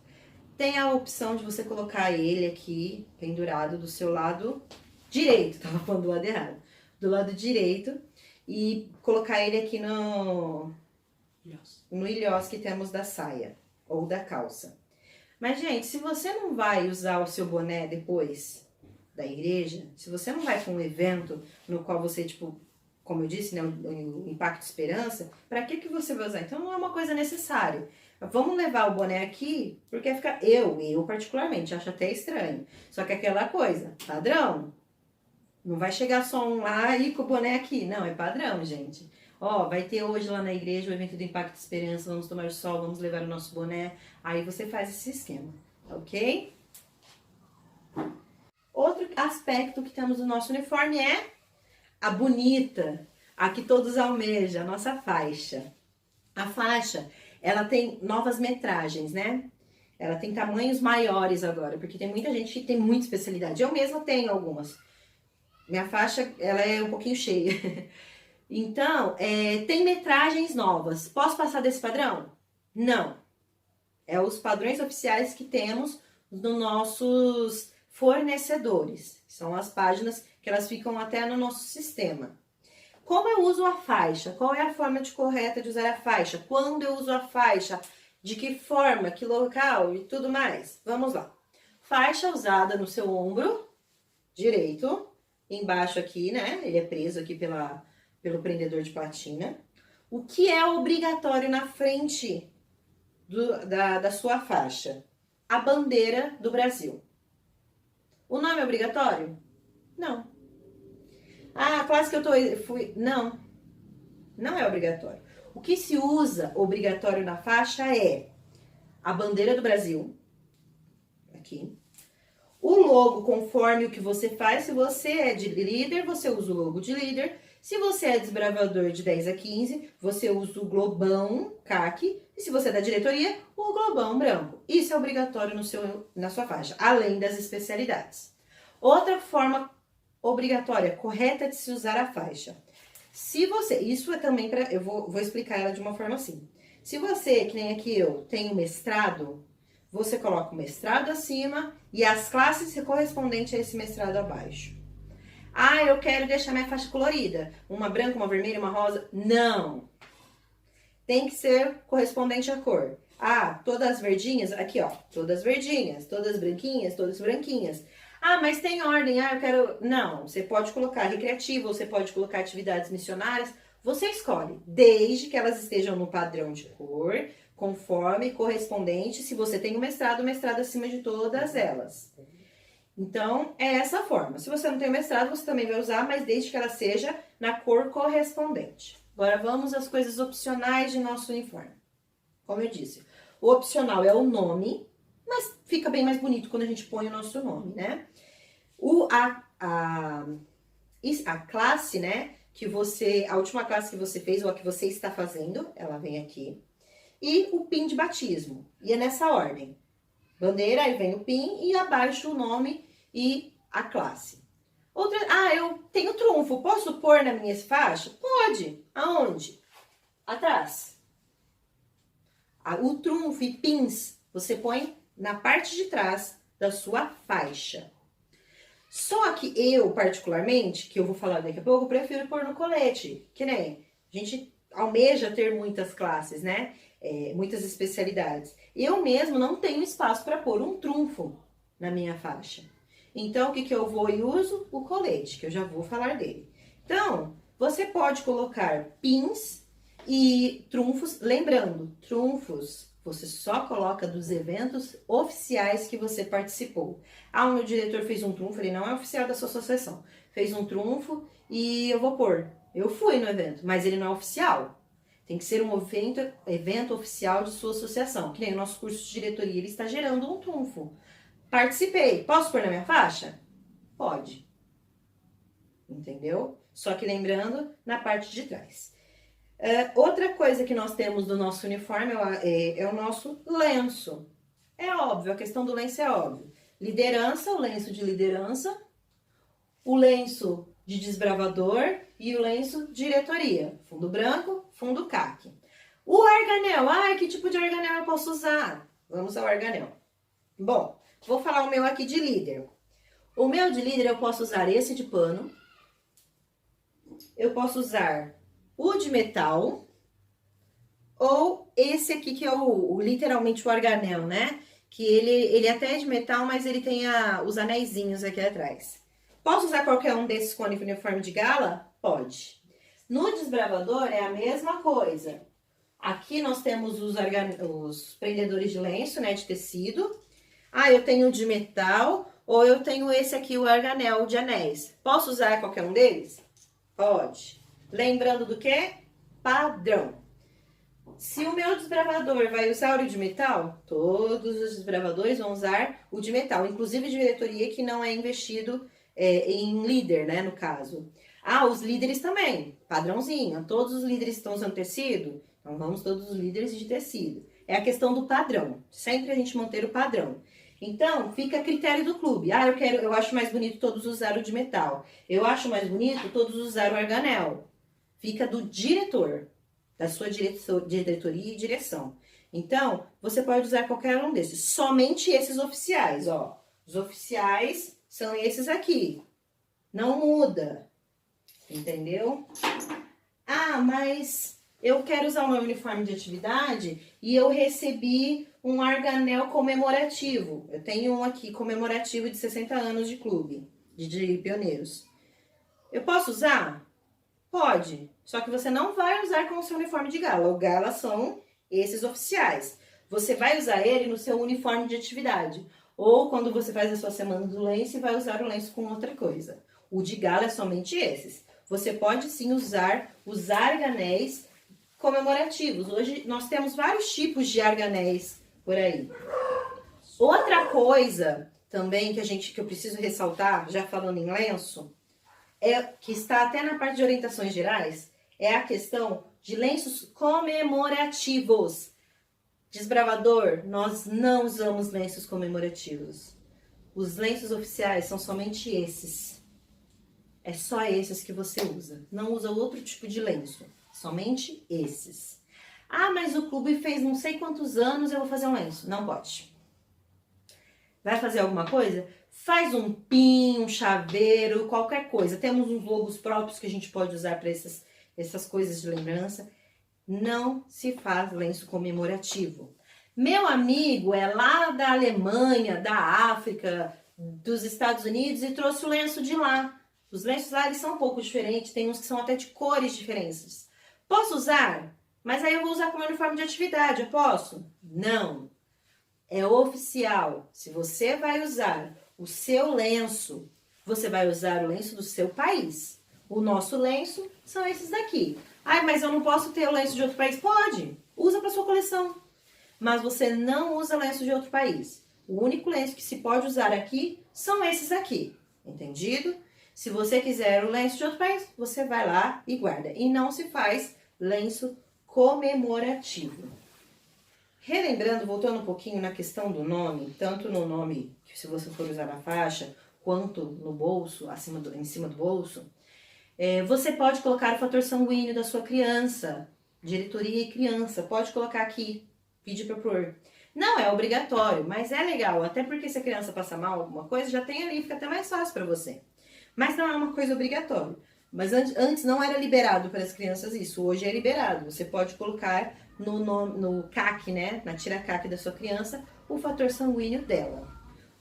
Tem a opção de você colocar ele aqui, pendurado do seu lado direito, tava falando do lado errado, do lado direito, e colocar ele aqui no ilhós que temos da saia, ou da calça. Mas, gente, se você não vai usar o seu boné depois da igreja, se você não vai para um evento no qual você, tipo, como eu disse, né, o Impacto Esperança, para que você vai usar? Então, não é uma coisa necessária. Vamos levar o boné aqui, porque fica... Eu particularmente, acho até estranho. Só que aquela coisa, padrão. Não vai chegar só um lá e com o boné aqui. Não, é padrão, gente. Ó, vai ter hoje lá na igreja o evento do Impacto Esperança, vamos tomar sol, vamos levar o nosso boné. Aí você faz esse esquema, ok? Outro aspecto que temos no nosso uniforme é a bonita, a que todos almejam, a nossa faixa. A faixa, ela tem novas metragens, né? Ela tem tamanhos maiores agora, porque tem muita gente que tem muita especialidade. Eu mesma tenho algumas. Minha faixa, ela é um pouquinho cheia. Então, tem metragens novas. Posso passar desse padrão? Não. É os padrões oficiais que temos nos nossos fornecedores. São as páginas que elas ficam até no nosso sistema. Como eu uso a faixa? Qual é a forma correta de usar a faixa? Quando eu uso a faixa? De que forma? Que local? E tudo mais? Vamos lá. Faixa usada no seu ombro direito. Embaixo aqui, né? Ele é preso aqui pelo prendedor de platina. O que é obrigatório na frente da sua faixa? A bandeira do Brasil. O nome é obrigatório? Não. Ah, a classe que eu fui... Não. Não é obrigatório. O que se usa obrigatório na faixa é a bandeira do Brasil. Aqui. O logo conforme o que você faz. Se você é de líder, você usa o logo de líder. Se você é desbravador de 10 a 15, você usa o globão caqui. E se você é da diretoria, o globão branco. Isso é obrigatório na sua faixa, além das especialidades. Outra forma obrigatória, correta de se usar a faixa. Se você, isso é também para, eu vou explicar ela de uma forma assim. Se você, que nem aqui eu, tem um mestrado, você coloca o mestrado acima e as classes correspondentes a esse mestrado abaixo. Ah, eu quero deixar minha faixa colorida. Uma branca, uma vermelha, uma rosa. Não. Tem que ser correspondente à cor. Ah, todas verdinhas? Aqui, ó. Todas verdinhas. Todas branquinhas? Todas branquinhas. Ah, mas tem ordem. Ah, eu quero... Não. Você pode colocar recreativo, você pode colocar atividades missionárias. Você escolhe. Desde que elas estejam no padrão de cor, conforme, correspondente. Se você tem o mestrado acima de todas elas. Então, é essa forma. Se você não tem mestrado, você também vai usar, mas desde que ela seja na cor correspondente. Agora, vamos às coisas opcionais de nosso uniforme. Como eu disse, o opcional é o nome, mas fica bem mais bonito quando a gente põe o nosso nome, né? A classe, né, a última classe que você fez ou a que você está fazendo, ela vem aqui. E o PIN de batismo, e é nessa ordem. Bandeira, aí vem o PIN e abaixo o nome e a classe. Eu tenho trunfo, posso pôr na minha faixa? Pode. Aonde? Atrás. O trunfo e pins você põe na parte de trás da sua faixa. Só que eu, particularmente, que eu vou falar daqui a pouco, prefiro pôr no colete. Que nem a gente almeja ter muitas classes, né? Muitas especialidades. Eu mesmo não tenho espaço para pôr um trunfo na minha faixa. Então, o que eu vou e uso? O colete, que eu já vou falar dele. Então, você pode colocar pins e trunfos. Lembrando, trunfos você só coloca dos eventos oficiais que você participou. Ah, o meu diretor fez um trunfo, ele não é oficial da sua associação. Fez um trunfo e eu vou pôr. Eu fui no evento, mas ele não é oficial. Tem que ser um evento oficial de sua associação. Que nem o nosso curso de diretoria, ele está gerando um trunfo. Participei. Posso pôr na minha faixa? Pode. Entendeu? Só que lembrando, na parte de trás. Outra coisa que nós temos do nosso uniforme é o nosso lenço. É óbvio, a questão do lenço é óbvio. Liderança, o lenço de liderança, o lenço de desbravador e o lenço diretoria. Fundo branco, fundo caqui. O arganel, que tipo de arganel eu posso usar? Vamos ao arganel. Bom, vou falar o meu aqui de líder. O meu de líder eu posso usar esse de pano. Eu posso usar o de metal ou esse aqui que é literalmente o arganel, né? Que ele até é de metal, mas ele tem os anéisinhos aqui atrás. Posso usar qualquer um desses com uniforme de gala? Pode. No desbravador é a mesma coisa. Aqui nós temos os prendedores de lenço, né, de tecido. Eu tenho o de metal ou eu tenho esse aqui, o arganel de anéis. Posso usar qualquer um deles? Pode. Lembrando do que? Padrão. Se o meu desbravador vai usar o de metal, todos os desbravadores vão usar o de metal. Inclusive diretoria que não é investido em líder, né, no caso. Os líderes também, padrãozinho. Todos os líderes estão usando tecido, então vamos todos os líderes de tecido. É a questão do padrão. Sempre a gente manter o padrão. Então, fica a critério do clube. Eu acho mais bonito todos usar o de metal. Eu acho mais bonito todos usar o arganel. Fica do diretor, da sua diretoria e direção. Então, você pode usar qualquer um desses. Somente esses oficiais, ó. Os oficiais são esses aqui. Não muda. Entendeu? Mas eu quero usar o meu uniforme de atividade e eu recebi um arganel comemorativo. Eu tenho um aqui comemorativo de 60 anos de clube, de pioneiros. Eu posso usar? Pode. Só que você não vai usar com o seu uniforme de gala. O gala são esses oficiais. Você vai usar ele no seu uniforme de atividade. Ou quando você faz a sua semana do lenço, vai usar o lenço com outra coisa. O de gala é somente esses. Você pode sim usar os arganéis comemorativos. Hoje nós temos vários tipos de arganéis por aí. Outra coisa também que eu preciso ressaltar, já falando em lenço, que está até na parte de orientações gerais, é a questão de lenços comemorativos. Desbravador, nós não usamos lenços comemorativos. Os lenços oficiais são somente esses. É só esses que você usa. Não usa outro tipo de lenço. Somente esses. Mas o clube fez não sei quantos anos, eu vou fazer um lenço. Não pode. Vai fazer alguma coisa? Faz um pin, um chaveiro, qualquer coisa. Temos uns logos próprios que a gente pode usar para essas coisas de lembrança. Não se faz lenço comemorativo. Meu amigo é lá da Alemanha, da África, dos Estados Unidos e trouxe o lenço de lá. Os lenços lá eles são um pouco diferentes, tem uns que são até de cores diferentes. Posso usar? Mas aí eu vou usar como uniforme de atividade, eu posso? Não. É oficial. Se você vai usar o seu lenço, você vai usar o lenço do seu país. O nosso lenço são esses daqui. Mas eu não posso ter o lenço de outro país? Pode. Usa para sua coleção. Mas você não usa lenço de outro país. O único lenço que se pode usar aqui são esses aqui. Entendido? Se você quiser o lenço de outro país, você vai lá e guarda. E não se faz lenço comemorativo. Relembrando, voltando um pouquinho na questão do nome, tanto no nome, que se você for usar na faixa, quanto no bolso, em cima do bolso, você pode colocar o fator sanguíneo da sua criança, diretoria e criança, pode colocar aqui, pedir para pôr. Não é obrigatório, mas é legal, até porque se a criança passar mal alguma coisa, já tem ali, fica até mais fácil para você. Mas não é uma coisa obrigatória. Mas antes não era liberado para as crianças isso, hoje é liberado. Você pode colocar no CAC, né, na tira CAC da sua criança, o fator sanguíneo dela.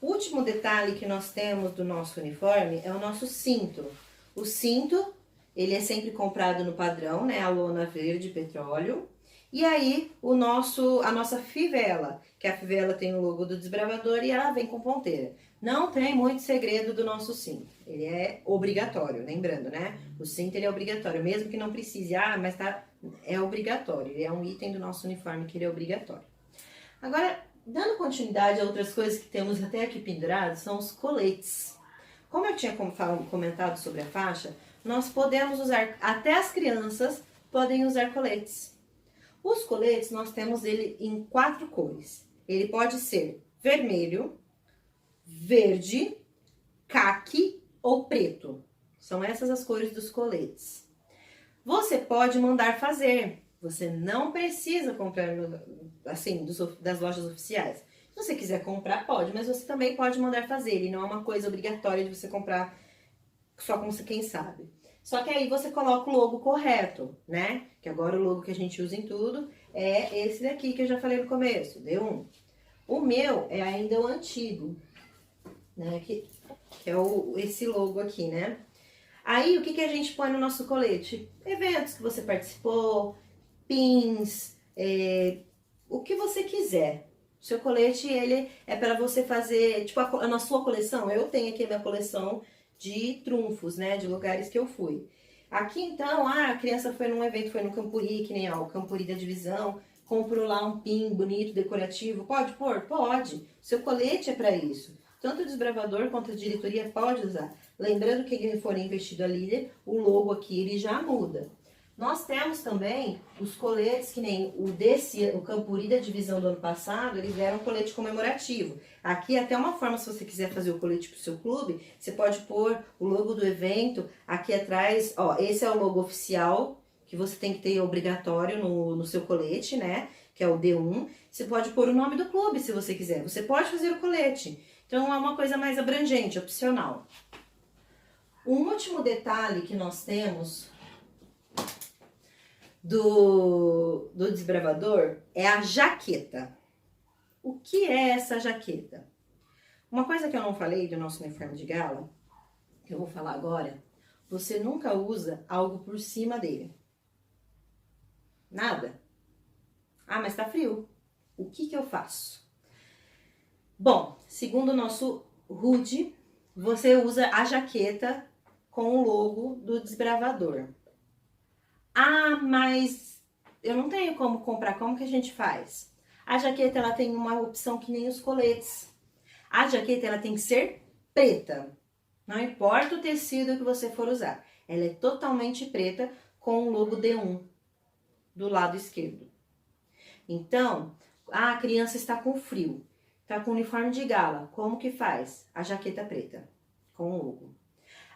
O último detalhe que nós temos do nosso uniforme é o nosso cinto. O cinto, ele é sempre comprado no padrão, né, a lona verde petróleo. E aí, a nossa fivela, que a fivela tem o logo do desbravador e ela vem com ponteira. Não tem muito segredo do nosso cinto. Ele é obrigatório, lembrando, né? O cinto ele é obrigatório, mesmo que não precise. Mas é obrigatório. Ele é um item do nosso uniforme que ele é obrigatório. Agora, dando continuidade a outras coisas que temos até aqui pendurados, são os coletes. como eu tinha comentado sobre a faixa, nós podemos usar, até as crianças podem usar coletes. Os coletes, nós temos ele em 4 cores. Ele pode ser vermelho, verde, caqui ou preto. São essas as cores dos coletes. Você pode mandar fazer. Você não precisa comprar assim das lojas oficiais. Se você quiser comprar, pode, mas você também pode mandar fazer. Ele não é uma coisa obrigatória de você comprar só com quem sabe. Só que aí você coloca o logo correto, né? Que agora o logo que a gente usa em tudo é esse daqui que eu já falei no começo, D1. O meu é ainda o antigo, né? Que é esse logo aqui, né? Aí, o que a gente põe no nosso colete? Eventos que você participou, pins, o que você quiser. O seu colete, ele é para você fazer, tipo, na sua coleção. Eu tenho aqui a minha coleção de trunfos, né? De lugares que eu fui. Aqui, então, a criança foi num evento, foi no Campuri, que nem o Campuri da divisão, comprou lá um pin bonito, decorativo. Pode pôr? Pode. Seu colete é para isso. Tanto o desbravador quanto a diretoria pode usar. Lembrando que ele for investido ali, o logo aqui ele já muda. Nós temos também os coletes, que nem o Campuri da divisão do ano passado, eles eram colete comemorativo. Aqui até uma forma, se você quiser fazer o colete pro seu clube, você pode pôr o logo do evento aqui atrás. Ó, esse é o logo oficial, que você tem que ter obrigatório no seu colete, né? Que é o D1. Você pode pôr o nome do clube, se você quiser. Você pode fazer o colete. Então, é uma coisa mais abrangente, opcional. Um último detalhe que nós temos do desbravador é a jaqueta. O que é essa jaqueta? Uma coisa que eu não falei do nosso uniforme de gala, que eu vou falar agora, você nunca usa algo por cima dele. Nada. Ah, mas tá frio. O que eu faço? Bom, segundo o nosso hoodie, você usa a jaqueta com o logo do desbravador. Ah, mas eu não tenho como comprar, como que a gente faz? A jaqueta, ela tem uma opção que nem os coletes. A jaqueta, ela tem que ser preta. Não importa o tecido que você for usar. Ela é totalmente preta com o logo D1 do lado esquerdo. Então, a criança está com frio, está com uniforme de gala. Como que faz? A jaqueta preta com o logo.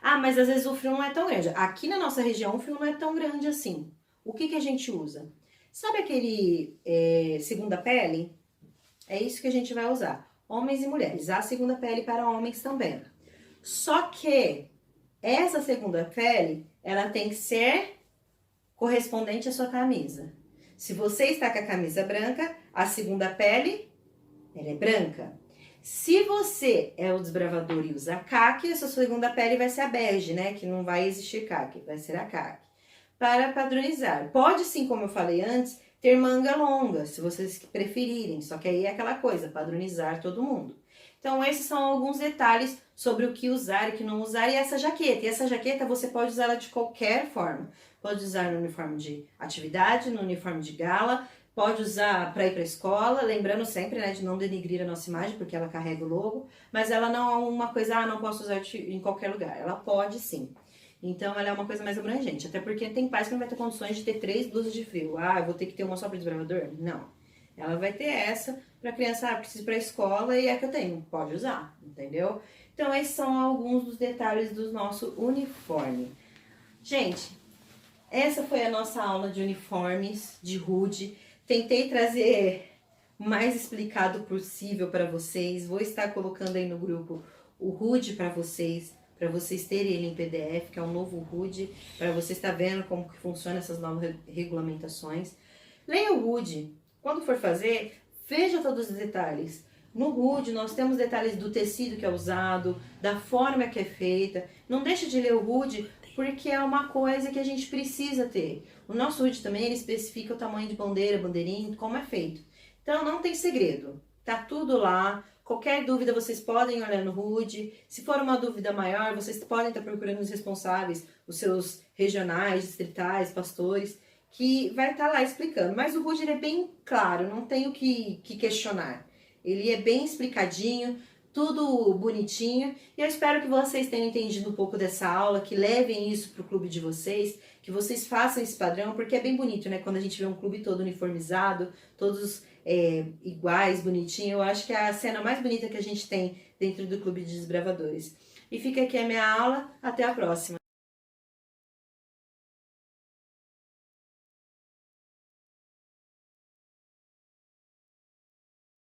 Ah, mas às vezes o frio não é tão grande. Aqui na nossa região o frio não é tão grande assim. O que a gente usa? Sabe aquele segunda pele? É isso que a gente vai usar. Homens e mulheres. Há segunda pele para homens também. Só que essa segunda pele, ela tem que ser correspondente à sua camisa. Se você está com a camisa branca, a segunda pele, ela é branca. Se você é o desbravador e usa caqui, a sua segunda pele vai ser a bege, né? Que não vai existir caqui, vai ser a caqui. Para padronizar. Pode sim, como eu falei antes, ter manga longa, se vocês preferirem. Só que aí é aquela coisa, padronizar todo mundo. Então, esses são alguns detalhes sobre o que usar e o que não usar. E essa jaqueta. E essa jaqueta você pode usar ela de qualquer forma. Pode usar no uniforme de atividade, no uniforme de gala. Pode usar para ir para a escola, lembrando sempre, né, de não denigrir a nossa imagem, porque ela carrega o logo, mas ela não é uma coisa, não posso usar em qualquer lugar. Ela pode sim. Então, ela é uma coisa mais abrangente, até porque tem pais que não vai ter condições de ter 3 blusas de frio. Ah, eu vou ter que ter uma só para desbravador? Não. Ela vai ter essa para criança, preciso ir para a escola e é que eu tenho, pode usar, entendeu? Então, esses são alguns dos detalhes do nosso uniforme. Gente, essa foi a nossa aula de uniformes, de hoodie. Tentei trazer o mais explicado possível para vocês. Vou estar colocando aí no grupo o hoodie para vocês terem ele em PDF, que é um novo hoodie, para você estar vendo como que funciona essas novas regulamentações. Leia o hoodie. Quando for fazer, veja todos os detalhes. No hoodie, nós temos detalhes do tecido que é usado, da forma que é feita. Não deixe de ler o hoodie, porque é uma coisa que a gente precisa ter. O nosso hoodie também, ele especifica o tamanho de bandeira, bandeirinha, como é feito. Então, não tem segredo. Tá tudo lá. Qualquer dúvida, vocês podem olhar no hoodie. Se for uma dúvida maior, vocês podem estar procurando os responsáveis, os seus regionais, distritais, pastores, que vai estar lá explicando. Mas o hoodie ele é bem claro, não tem o que questionar. Ele é bem explicadinho. tudo bonitinho. E eu espero que vocês tenham entendido um pouco dessa aula, que levem isso para o clube de vocês, que vocês façam esse padrão, porque é bem bonito, né? Quando a gente vê um clube todo uniformizado, todos iguais, bonitinho. Eu acho que é a cena mais bonita que a gente tem dentro do Clube de Desbravadores. E fica aqui a minha aula, até a próxima!